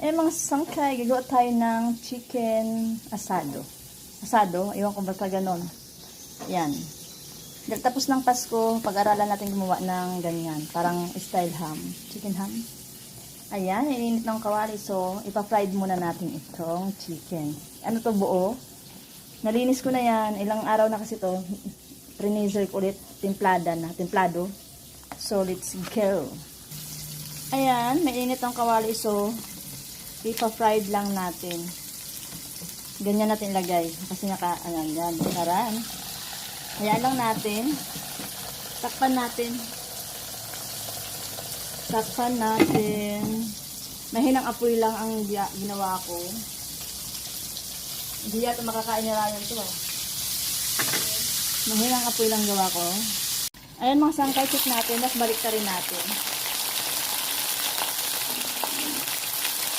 Eh mga sangkay, gagawa tayo ng chicken asado. Asado, iwan ko ba pa ganon. Yan. Tapos ng Pasko, pag-aralan natin gumawa ng ganyan. Parang style ham. Chicken ham. Ayan, ininit ng kawali. So, ipa-fried muna natin itong chicken. Ano to, buo? Nalinis ko na yan. Ilang araw na kasi to. Freezer ko ulit. Templado. So, let's go. Ayan, mainit ang kawali. So, ipa-fried lang natin. Ganyan natin lagay. Kasi yan. Karan. Ayan lang natin. Takpan natin. Mahinang apoy lang ang ginawa ko. Hindi yata makakain na lang ito. Mahinang apoy lang gawa ko. Ayan mga sangkay, check natin. Tapos balik ta rin natin.